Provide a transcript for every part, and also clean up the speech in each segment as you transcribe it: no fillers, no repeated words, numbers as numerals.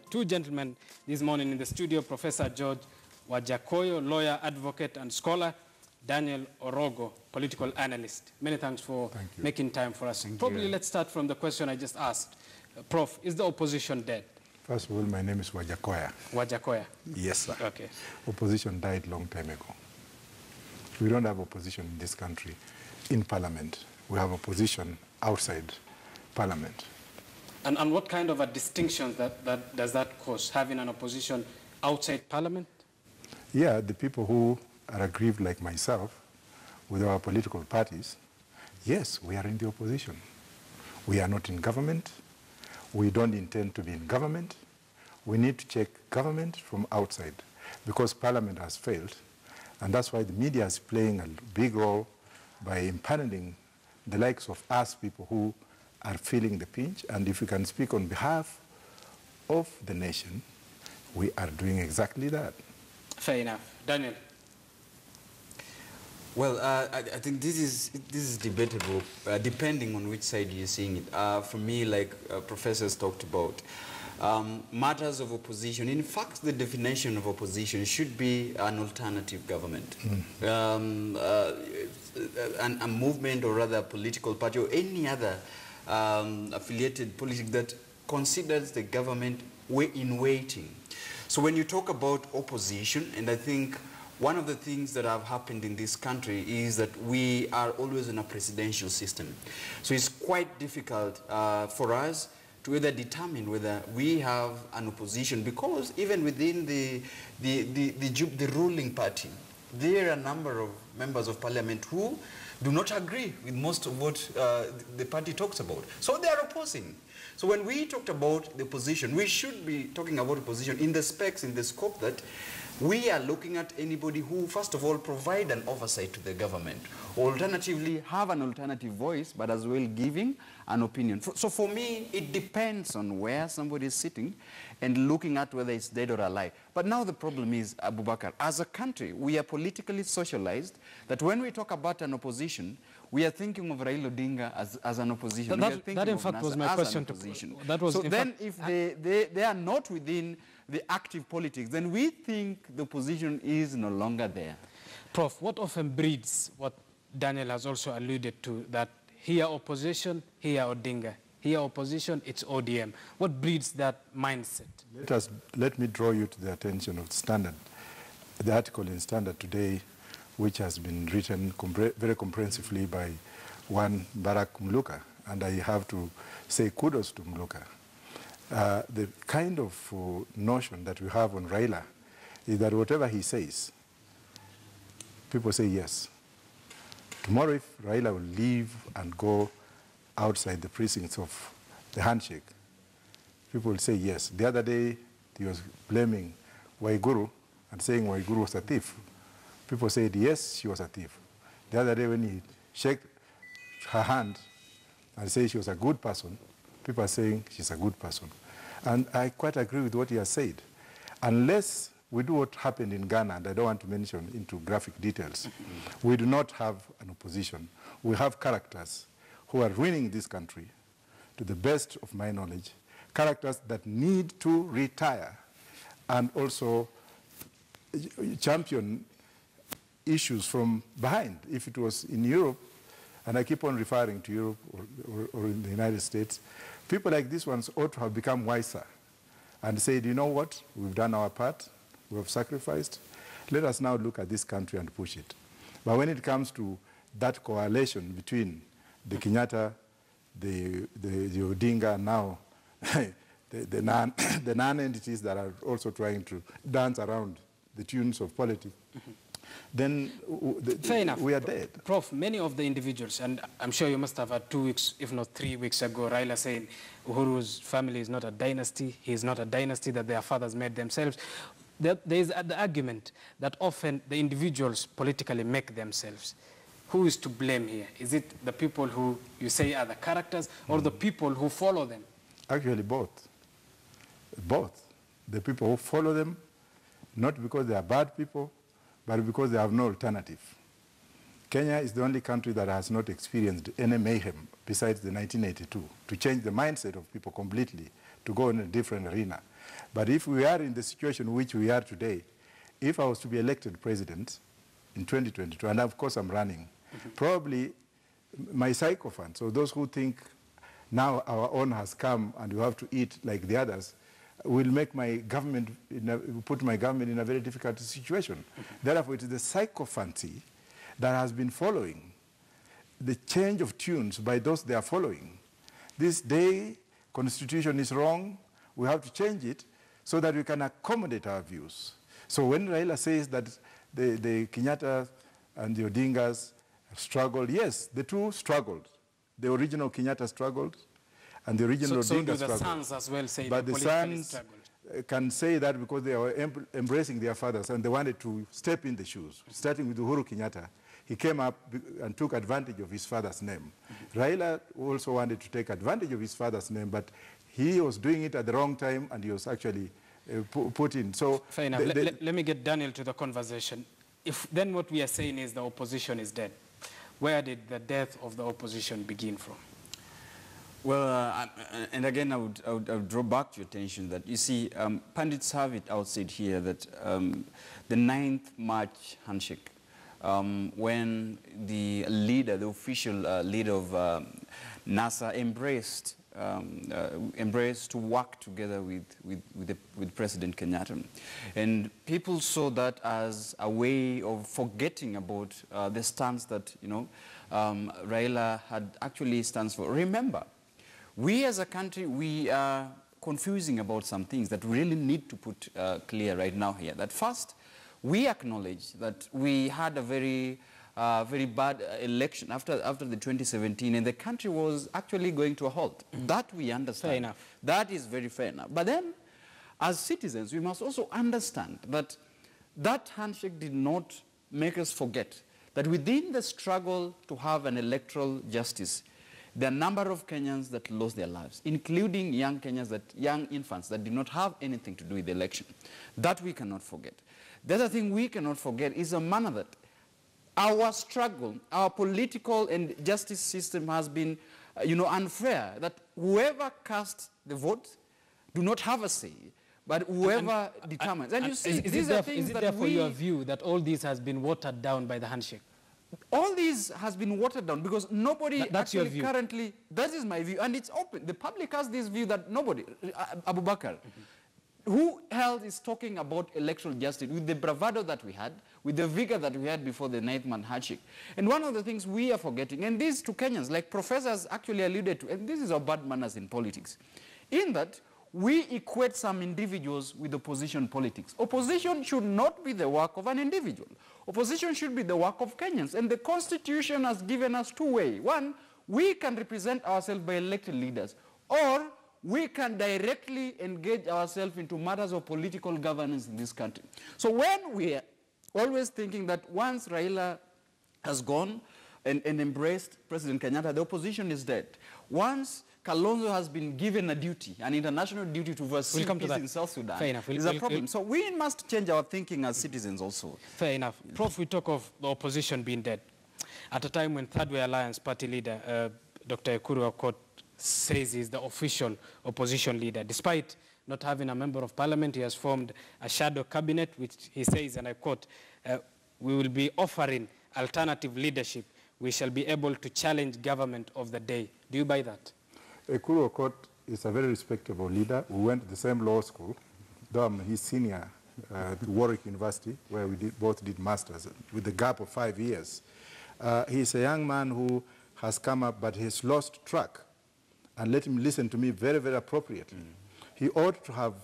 Two gentlemen this morning in the studio, Professor George Wajakoyo, lawyer, advocate, and scholar, Daniel Orogo, political analyst. Many thanks for making time for us. Probably let's start from the question I just asked. Prof, is the opposition dead? First of all, my name is Wajakoya. Wajakoya? Yes, sir. Okay. Opposition died long time ago. We don't have opposition in this country in parliament. We have opposition outside parliament. And what kind of a distinction does that cause, having an opposition outside parliament? Yeah, the people who are aggrieved like myself with our political parties, yes, we are in the opposition. We are not in government. We don't intend to be in government. We need to check government from outside because parliament has failed. And that's why the media is playing a big role by impaneling the likes of us people who are feeling the pinch, and if we can speak on behalf of the nation, we are doing exactly that. Fair enough. Daniel? Well, I think this is debatable, depending on which side you're seeing it. For me, like professors talked about, matters of opposition. In fact, the definition of opposition should be an alternative government. A movement, or rather a political party, or any other affiliated politics that considers the government in waiting. So when you talk about opposition, and I think one of the things that have happened in this country is that we are always in a presidential system. So it's quite difficult for us to either determine whether we have an opposition, because even within the ruling party, there are a number of members of parliament who do not agree with most of what the party talks about. So they are opposing. So when we talked about the opposition, we should be talking about opposition in the specs, in the scope that we are looking at anybody who, first of all, provide an oversight to the government, or alternatively have an alternative voice, but as well giving an opinion. So for me, it depends on where somebody is sitting and looking at whether it's dead or alive. But now the problem is, Abubakar, as a country, we are politically socialized that when we talk about an opposition, we are thinking of Raila Odinga as an opposition. That in fact was my question. So then if they are not within the active politics, then we think the opposition is no longer there. Prof, what often breeds what Daniel has also alluded to, that here opposition, here Odinga, here opposition, it's ODM. What breeds that mindset? Let me draw you to the attention of the Standard, the article in Standard today, which has been written very comprehensively by one Barack Muluka, and I have to say kudos to Muluka. The kind of notion that we have on Raila is that whatever he says, people say yes. Tomorrow, if Raila will leave and go outside the precincts of the handshake, people will say yes. The other day, he was blaming Waiguru and saying Waiguru was a thief. People said yes, she was a thief. The other day, when he shook her hand and said she was a good person, people are saying she's a good person. And I quite agree with what he has said. Unless we do what happened in Ghana, and I don't want to mention into graphic details, we do not have an opposition. We have characters who are ruining this country, to the best of my knowledge, characters that need to retire and also champion issues from behind. If it was in Europe, and I keep on referring to Europe or in the United States, people like these ones ought to have become wiser and said, you know what, we've done our part, we have sacrificed, let us now look at this country and push it. But when it comes to that coalition between the Kenyatta, the Odinga, now the non-entities that are also trying to dance around the tunes of politics, then fair enough. We are dead. Prof, many of the individuals, and I'm sure you must have had 2 weeks, if not 3 weeks ago, Raila saying Uhuru's family is not a dynasty, he is not a dynasty that their fathers made themselves. There is the argument that often the individuals politically make themselves. Who is to blame here? Is it the people who you say are the characters, or the people who follow them? Actually, both. Both. The people who follow them, not because they are bad people, but because they have no alternative. Kenya is the only country that has not experienced any mayhem besides the 1982 to change the mindset of people completely, to go in a different arena. But if we are in the situation which we are today, if I was to be elected president in 2022, and of course I'm running, probably my sycophants, or those who think now our own has come and we have to eat like the others, will make my government, put my government in a very difficult situation. Therefore, it is the sycophancy that has been following the change of tunes by those they are following. This day, constitution is wrong, we have to change it so that we can accommodate our views. So when Raila says that the Kenyatta and the Odingas struggled, yes, the two struggled. The original Kenyatta struggled, and the original Odinga struggled. So do the sons as well say but the sons can say that because they were embracing their fathers and they wanted to step in the shoes, starting with Uhuru Kenyatta. He came up and took advantage of his father's name. Raila also wanted to take advantage of his father's name, but he was doing it at the wrong time and he was actually put in. So fair enough. Let me get Daniel to the conversation. If then what we are saying is the opposition is dead, where did the death of the opposition begin from? Well, and again, I would draw back to your attention that, you see, pundits have it outside here that the 9th March handshake, when the leader, the official leader of NASA embraced to work together with President Kenyatta. And people saw that as a way of forgetting about the stance that, Raila had actually stands for. Remember, we as a country, we are confusing about some things that we really need to put clear right now here. That first, we acknowledge that we had a very bad election after the 2017, and the country was actually going to a halt. That we understand. Fair enough. That is very fair enough. But then, as citizens, we must also understand that that handshake did not make us forget that within the struggle to have an electoral justice, there are a number of Kenyans that lost their lives, including young Kenyans, young infants that did not have anything to do with the election. That we cannot forget. The other thing we cannot forget is a manner that our struggle, our political and justice system has been, unfair, that whoever casts the vote do not have a say, but whoever determines. And you see, these are things that therefore your view that all this has been watered down by the handshake? All this has been watered down because nobody that's actually your view. Currently, that is my view, and it's open. The public has this view that nobody, Abu Bakr, who else is talking about electoral justice with the bravado that we had, with the vigor that we had before the 9th March handshake? And one of the things we are forgetting, and this to Kenyans, like professors actually alluded to, and this is our bad manners in politics, in that we equate some individuals with opposition politics. Opposition should not be the work of an individual. Opposition should be the work of Kenyans. And the Constitution has given us two ways. One, we can represent ourselves by elected leaders, or we can directly engage ourselves into matters of political governance in this country. So when we are always thinking that once Raila has gone and embraced President Kenyatta, the opposition is dead. Once Kalonzo has been given a duty, an international duty to oversee peace in South Sudan, fair enough. Is a problem. So we must change our thinking as citizens also. Fair enough. Prof, we talk of the opposition being dead. At a time when Third Way Alliance party leader, Dr. Ekuru Aukot, says he's the official opposition leader. Despite not having a member of parliament, he has formed a shadow cabinet, which he says, and I quote, we will be offering alternative leadership. We shall be able to challenge government of the day. Do you buy that? Ekuru Aukot is a very respectable leader. We went to the same law school, though I'm his senior at Warwick University, where we both did masters, with a gap of 5 years. He's a young man who has come up, but he's lost track. And let him listen to me very, very appropriately. He ought to have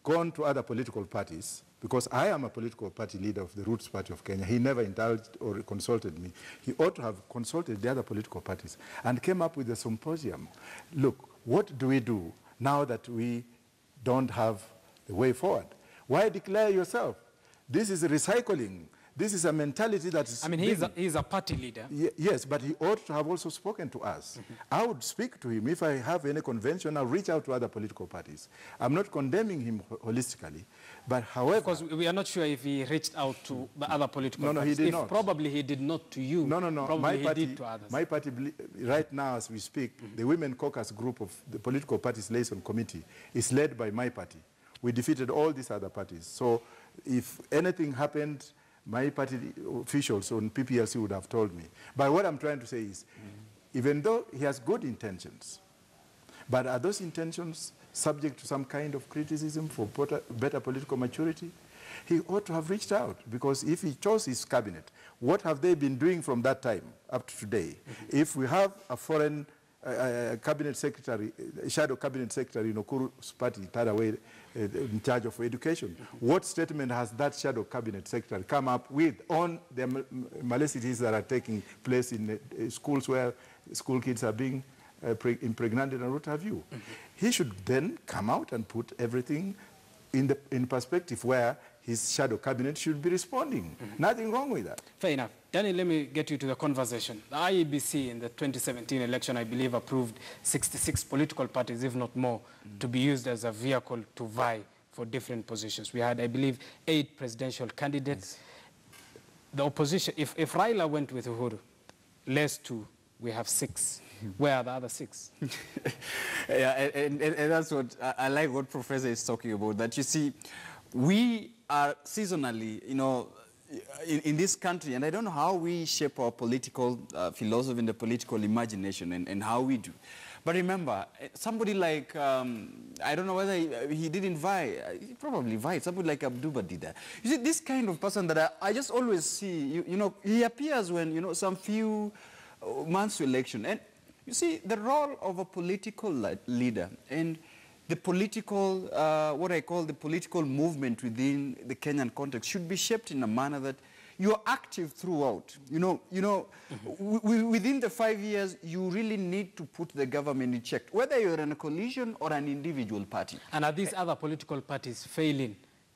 gone to other political parties, because I am a political party leader of the Roots Party of Kenya. He never indulged or consulted me. He ought to have consulted the other political parties and came up with a symposium. Look, what do we do now that we don't have the way forward? Why declare yourself? This is recycling. This is a mentality that is... I mean, he's a party leader. Yes, but he ought to have also spoken to us. I would speak to him. If I have any convention, I'll reach out to other political parties. I'm not condemning him holistically, but however... Because we are not sure if he reached out to the other political parties. No, he did not. Probably he did not to you. No. Probably he did to others. My party, right now as we speak, the Women Caucus group of the political parties liaison committee is led by my party. we defeated all these other parties. So if anything happened, my party officials on PPLC would have told me. But what I'm trying to say is, even though he has good intentions, but are those intentions subject to some kind of criticism for better political maturity? He ought to have reached out, because if he chose his cabinet, what have they been doing from that time up to today? If we have a foreign cabinet secretary, shadow cabinet secretary in Okuru's party, Taraway, in charge of education, what statement has that shadow cabinet secretary come up with on the malicities that are taking place in schools where school kids are being impregnated and what have you? He should then come out and put everything in perspective where his shadow cabinet should be responding. Nothing wrong with that. Fair enough. Danny, let me get you to the conversation. The IEBC in the 2017 election, I believe, approved 66 political parties, if not more, to be used as a vehicle to vie for different positions. We had, I believe, 8 presidential candidates. The opposition, if Raila went with Uhuru, less 2, we have 6. Where are the other 6? Yeah, and that's what I like what Professor is talking about, that you see, we are seasonally, you know, in this country, and I don't know how we shape our political philosophy and the political imagination and how we do. But remember, somebody like, I don't know whether he did invite, he probably invited, somebody like Abduba did that. You see, this kind of person that I just always see, you know, he appears when, you know, some few months to election. And you see, the role of a political leader and the political, what I call the political movement within the Kenyan context should be shaped in a manner that you are active throughout. Within the 5 years, you really need to put the government in check, whether you're in a coalition or an individual party. And are these other political parties failing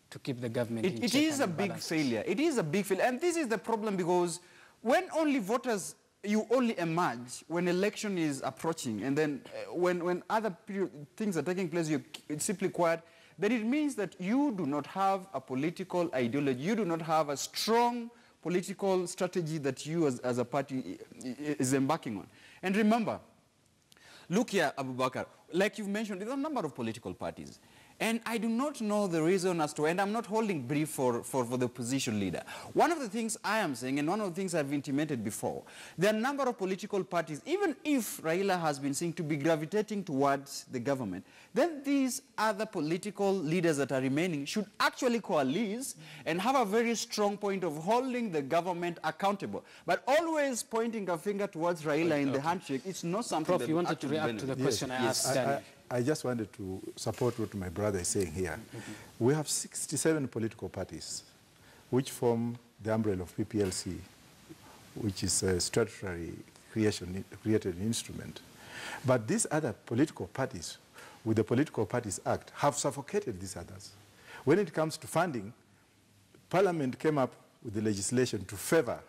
to keep the government in check? It is a big failure. It is a big failure. And this is the problem, because when only voters, you only emerge when election is approaching, and then when other things are taking place, it's simply quiet, then it means that you do not have a political ideology, you do not have a strong political strategy that you as a party is embarking on. And remember, look here, Abubakar, like you've mentioned, there are a number of political parties. And I do not know the reason as to, and I'm not holding brief for the opposition leader. One of the things I am saying, and one of the things I've intimated before, there are a number of political parties, even if Raila has been seen to be gravitating towards the government, then these other political leaders that are remaining should actually coalesce and have a very strong point of holding the government accountable. But always pointing a finger towards Raila in the handshake, it's not something that you wanted to react to the question I asked Danny. I just wanted to support what my brother is saying here. We have 67 political parties which form the umbrella of PPLC, which is a statutory created instrument. But these other political parties, with the Political Parties Act, have suffocated these others. When it comes to funding, Parliament came up with the legislation to favor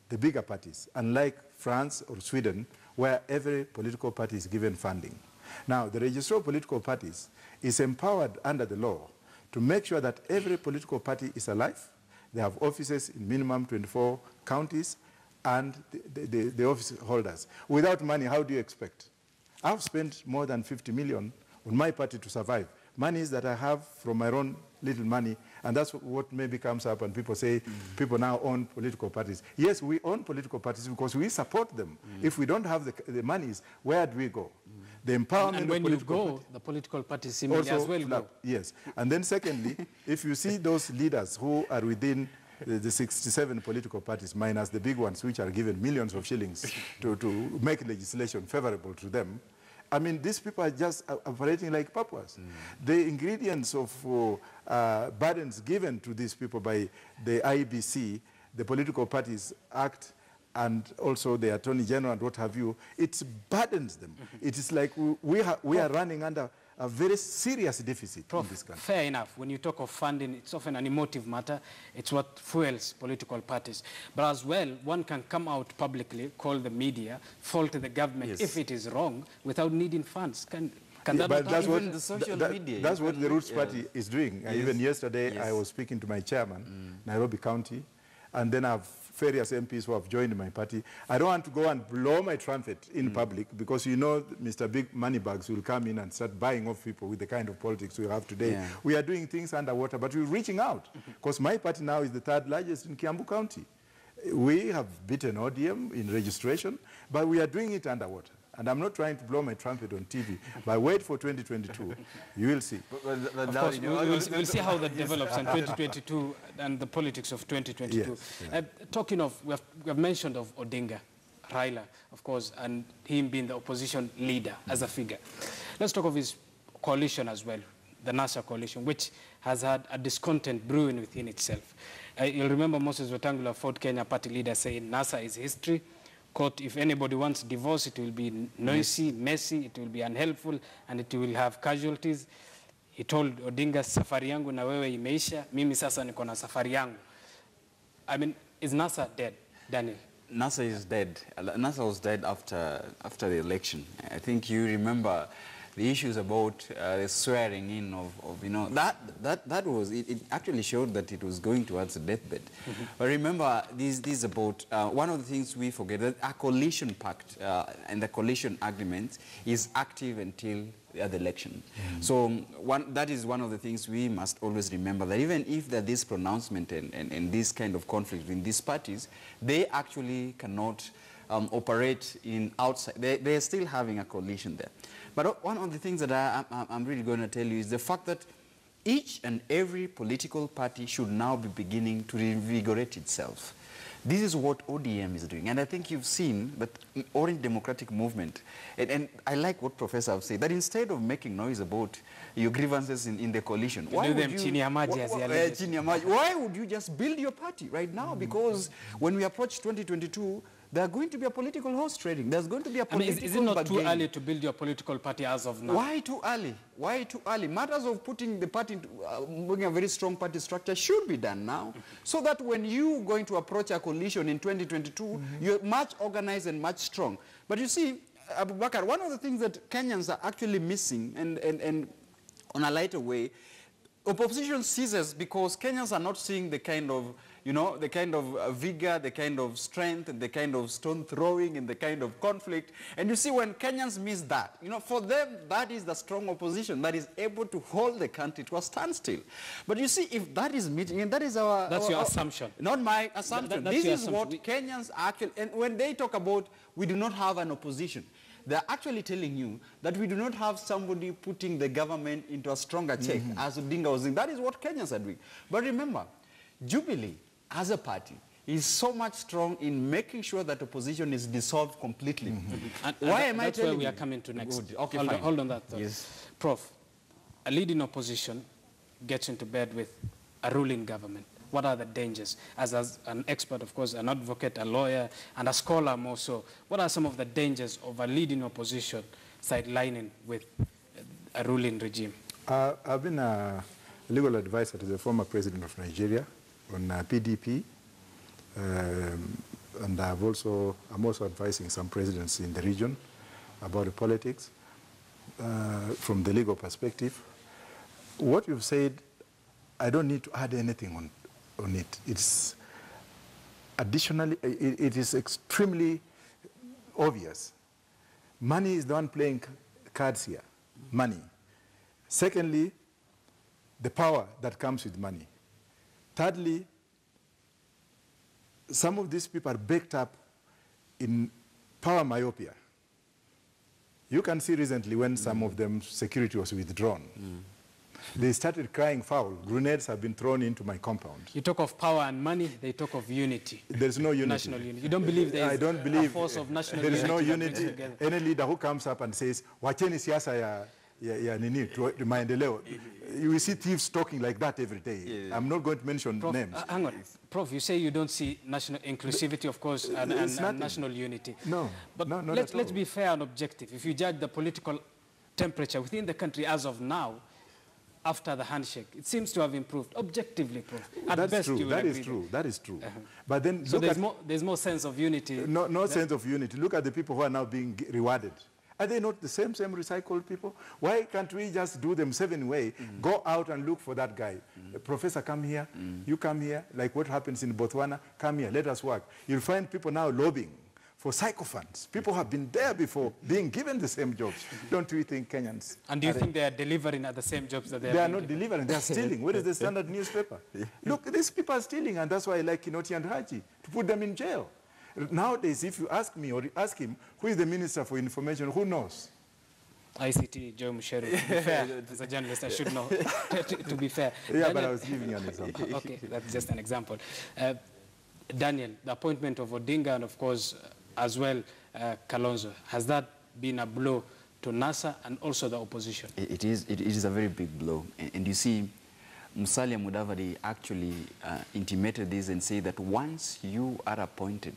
the bigger parties, unlike France or Sweden, where every political party is given funding. Now, the Registrar of Political Parties is empowered under the law to make sure that every political party is alive. They have offices in minimum 24 counties, and the office holders. Without money, how do you expect? I've spent more than 50 million on my party to survive. Monies that I have from my own little money, and that's what maybe comes up and people say people now own political parties. Yes, we own political parties because we support them. If we don't have the monies, where do we go? The empowerment and when you go, the political parties seemingly as well go. Yes. And then secondly, if you see those leaders who are within the 67 political parties, minus the big ones which are given millions of shillings to make legislation favorable to them, I mean, these people are just operating like papuas. The ingredients of burdens given to these people by the IEBC, the Political Parties Act, and also the Attorney General and what have you, it burdens them. It is like we are running under a very serious deficit in this country. Fair enough. When you talk of funding, it's often an emotive matter. It's what fuels political parties. But as well, one can come out publicly, call the media, fault the government if it is wrong, without needing funds. Can that but that's what, the social media? That's what the Roots Party is doing. Even yesterday, I was speaking to my chairman, Nairobi County, and then I've various MPs who have joined my party. I don't want to go and blow my trumpet in public, because you know Mr. Big Moneybags will come in and start buying off people with the kind of politics we have today. Yeah. We are doing things underwater, but we're reaching out, because my party now is the 3rd largest in Kiambu County. We have beaten ODM in registration, but we are doing it underwater. And I'm not trying to blow my trumpet on TV, but wait for 2022. You will see. Of course, we'll see how that develops in 2022 and the politics of 2022. Yes, yeah. Talking of, we have mentioned of Odinga, Raila, of course, and him being the opposition leader as a figure. Let's talk of his coalition as well, the NASA coalition, which has had a discontent brewing within itself. You'll remember Moses Wetangula, Ford Kenya party leader, saying NASA is history. Quote, if anybody wants divorce, it will be noisy, messy, it will be unhelpful, and it will have casualties. He told Odinga, safari yangu na wewe imeisha, mimi sasa niko na safari yangu. I mean, is NASA dead, Daniel? NASA is dead. NASA was dead after the election. I think you remember the issues about the swearing in of you know, that was, it actually showed that it was going towards a deathbed. But remember, this is about, one of the things we forget, that a coalition pact and the coalition agreement is active until the election. So that is one of the things we must always remember, that even if there is pronouncement and this kind of conflict between these parties, they actually cannot operate in outside. They're still having a coalition there. But one of the things that I'm really going to tell you is the fact that each and every political party should now be beginning to reinvigorate itself. This is what ODM is doing. And I think you've seen that Orange Democratic Movement, and I like what Professor have said, that instead of making noise about your grievances in the coalition, why would you just build your party right now? Because when we approach 2022, there are going to be a political horse trading. There's going to be a political is it not too early to build your political party as of now? Why too early? Why too early? Matters of putting the party into a very strong party structure should be done now, so that when you're going to approach a coalition in 2022, you're much organized and much strong. But you see, Abu Bakar, one of the things that Kenyans are actually missing, and on a lighter way, opposition ceases because Kenyans are not seeing the kind of, you know, the kind of vigor, the kind of strength, and the kind of stone throwing, and the kind of conflict. And you see, when Kenyans miss that, you know, for them, that is the strong opposition that is able to hold the country to a standstill. But you see, if that is meeting, and that is our... That's your assumption. Not my assumption. This is what Kenyans actually... And when they talk about, we do not have an opposition, they're actually telling you that we do not have somebody putting the government into a stronger check, as Odinga was saying. That is what Kenyans are doing. But remember, Jubilee, as a party, is so much strong in making sure that opposition is dissolved completely. Why am I telling you? That's where we are coming to next. Good. Okay, hold on that thought. Yes. Prof, a leading opposition gets into bed with a ruling government. What are the dangers? As an expert, of course, an advocate, a lawyer, and a scholar more so, what are some of the dangers of a leading opposition sidelining with a ruling regime? I've been a legal advisor to the former president of Nigeria on PDP, and I'm also advising some presidents in the region about the politics from the legal perspective. What you've said, I don't need to add anything on it. It's additionally, it is extremely obvious. Money is the one playing cards here, money. Secondly, the power that comes with money. Thirdly, some of these people are baked up in power myopia. You can see recently when some of them security was withdrawn. They started crying foul. Grenades have been thrown into my compound. You talk of power and money, they talk of unity. There's no unity. National unity. You don't believe there is a force of national unity? There is no unity. Any leader who comes up and says, wacheni siasa ya nini, maendeleo. You will see thieves talking like that every day. Yeah. I'm not going to mention names. Hang on. Prof, you say you don't see national inclusivity, of course, and national unity. No. But let's be fair and objective. If you judge the political temperature within the country as of now, after the handshake, it seems to have improved objectively, Prof. That's true. That is true. That is true. But then so there's more sense of unity. No sense of unity. Look at the people who are now being rewarded. Are they not the same recycled people? Why can't we just do them 7 way, go out and look for that guy? Professor, come here, you come here, like what happens in Botswana, come here, let us work. You'll find people now lobbying for psychophants. People have been there before, being given the same jobs. Don't we think Kenyans? And do you think they are delivering at the same jobs that they are not delivering, they are stealing. Where is the Standard newspaper? Look, these people are stealing, and that's why I like Kinoti and Haji, to put them in jail. Nowadays, if you ask me or ask him, who is the Minister for Information, who knows? ICT, Joe Musheru. As a journalist, I should know, to be fair. Yeah, but I was giving you an example. Okay, that's just an example. Daniel, the appointment of Odinga and, of course, as well, Kalonzo, has that been a blow to NASA and also the opposition? It is a very big blow. And you see, Musalia Mudavadi actually intimated this and said that once you are appointed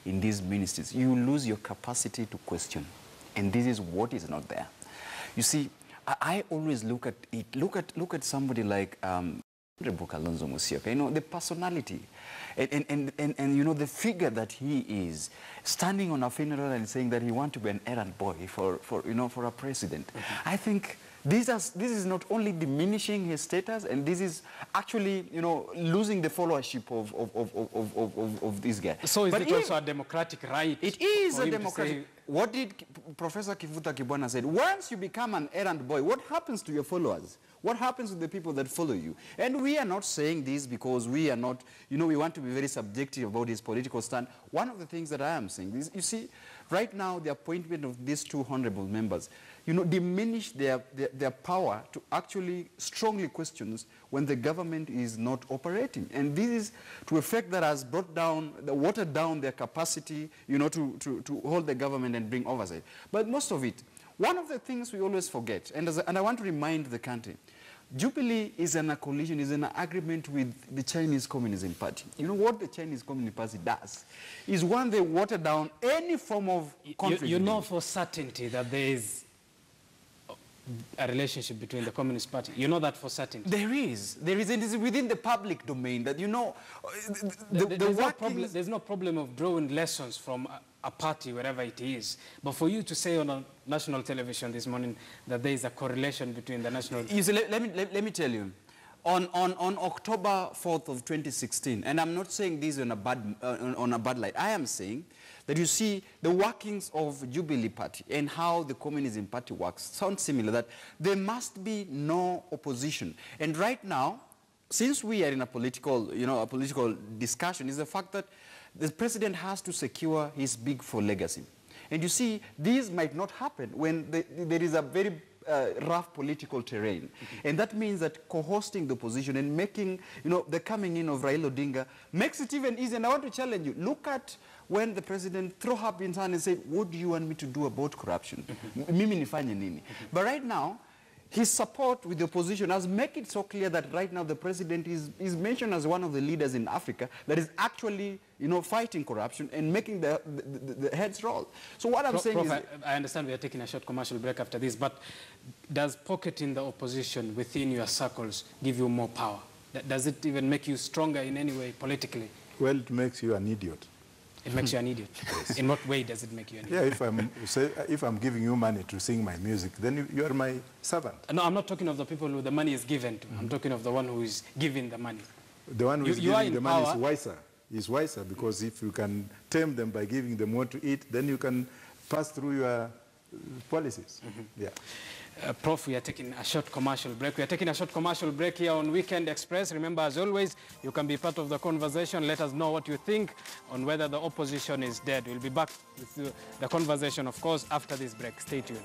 in these ministries, you lose your capacity to question. And this is what is not there. You see, I always look at it, look at somebody like Kalonzo Musyoka, you know, the personality and you know, the figure that he is, standing on a funeral and saying that he wants to be an errand boy for a president. I think this is not only diminishing his status, and this is actually, you know, losing the followership of this guy. So is it also a democratic right? It is a democratic. What did Professor Kivuta Kibwana said? Once you become an errand boy, what happens to your followers? What happens to the people that follow you? And we are not saying this because we are not, you know, we want to be very subjective about his political stand. One of the things that I am saying is, you see, right now the appointment of these two honorable members, you know, diminish their power to actually strongly question when the government is not operating. And this is to effect that has brought down, watered down their capacity, you know, to hold the government and bring oversight. But most of it, one of the things we always forget, and I want to remind the country, Jubilee is in a coalition, is in an agreement with the Chinese Communist Party. You know what the Chinese Communist Party does? Is when they water down any form of conflict. You know for certainty that there is a relationship between the Communist Party. You know that for certainty. There is, and it's within the public domain that, you know, there's no problem of drawing lessons from a party, wherever it is. But for you to say on a national television this morning that there is a correlation between the national... You see, let me tell you. On October 4th of 2016, and I'm not saying this on a bad light, I am saying that, you see, the workings of Jubilee Party and how the Communism Party works sound similar, that there must be no opposition. And right now, since we are in a political, you know, a political discussion, is the fact that the president has to secure his Big Four legacy. And you see, this might not happen when there is a very rough political terrain. And that means that co-hosting the opposition and making, you know, the coming in of Raila Odinga makes it even easier. And I want to challenge you. Look at when the president threw up his hand and said, what do you want me to do about corruption? Mimi nifanye nini? But right now, his support with the opposition has made it so clear that right now the president is mentioned as one of the leaders in Africa that is actually, you know, fighting corruption and making the heads roll. So what I'm saying is... I understand we are taking a short commercial break after this, but does pocketing the opposition within your circles give you more power? Does it even make you stronger in any way politically? Well, it makes you an idiot. It makes you an idiot. In what way does it make you an idiot? Yeah, if I'm giving you money to sing my music, then you are my servant. No, I'm not talking of the people who the money is given to. I'm talking of the one who is giving the money. The one who is giving the money is wiser. He's wiser because if you can tame them by giving them what to eat, then you can pass through your policies. Yeah. Prof, we are taking a short commercial break. We are taking a short commercial break here on Weekend Express. Remember, as always, you can be part of the conversation. Let us know what you think on whether the opposition is dead. We'll be back with the conversation, of course, after this break. Stay tuned.